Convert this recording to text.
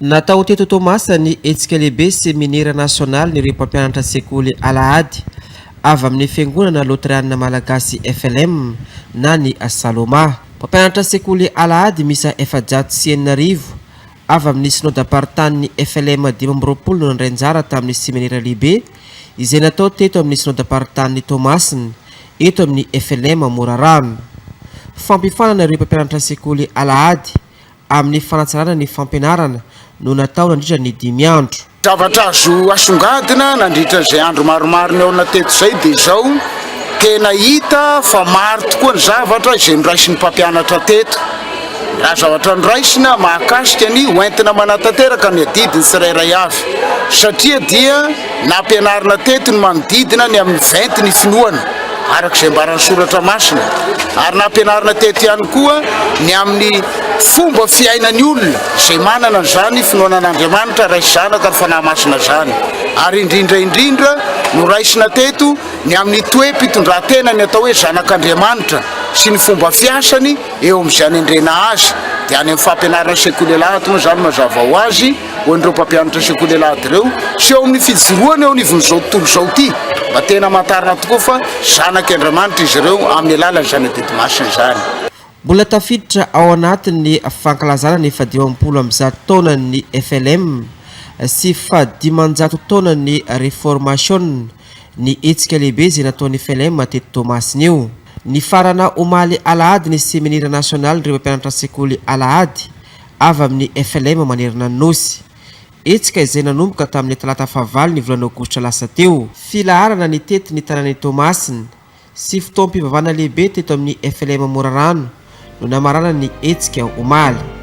Natao teto Tomasa ny hetsika lehibe séminaire national ny ireo mpampianatra sekoly Alahady avy amin'ny fiangonana Lotrianina Malagasy FLM na ny Saloma. Mpampianatra sekoly Alahady misa 709 avy amin'ny synodam-paritany FLM 2020 no nandray anjara tamin'ny séminaire lehibe izay natao teto amin'ny synodam-paritany Tomasina eto amin'ny FLM Morarano. Fampifanana ireo mpampianatra sekoly Alahady amin'ny fanatsarana ny fampianarana no natao nandritra ny 5 andro. Zavatra azo asongadina nandritra izay andro maromaro ny ao nateto izay dia izao tena hita fa maro tokoa ny zavatra izay niraisin'ny mpampianatra teto. Raha zavatra niraisina mahakasika ny hoentina manatanteraka ny adidiny tsirairay avy satria dia nampianarina teto ny manodidina ny amin'ny 20 ny finoana arak'izay mbarany soratra masina, ary nampianarina teto ihany koa ny amin'ny fomba fiainan'ny olona izay manana an'izany finoanan'Andriamanitra raisy zanaka ary fanahy masina zany, ary indrindra no raisina teto ny amin'ny toe-pitondran-tena ny atao hoe zanak'Andriamanitra sy ny fomba fiasany eo amin'izay anendrena azy. Dia any amin'ny fampianarana sekoly Alahady moa zany mazava ho azy ho an'ireo mpampianatra sekoly Alahady ireo sy eo amin'ny fijoroany eo anivon'izao tontolo izao ity mba tena amantarana tokoa fa zanak'Andriamanitra izy ireo amin'ny alalan'izany adidy-masina izany. Mbola tafiditra ao anatin'ny fankalazana ny 150 taona ny FLM sy 500 taona ny reformation ny hetsika lehibe izay nataon'ny FLM teto Tomasina io. Ny farana omaly Alahady ny séminaire national ireo mpampianatra sekoly Alahady avy amin'ny FLM manerana ny nosy. Hetsika izay nanomboka tamin'ny talata fahavalo ny volana aogositra lasa teo. Filaharana ny teto ny tanàn'i Tomasina sy fotoam-pivavahana lehibe teto amin'ny FLM Morarano no namarana ny hetsika omaly.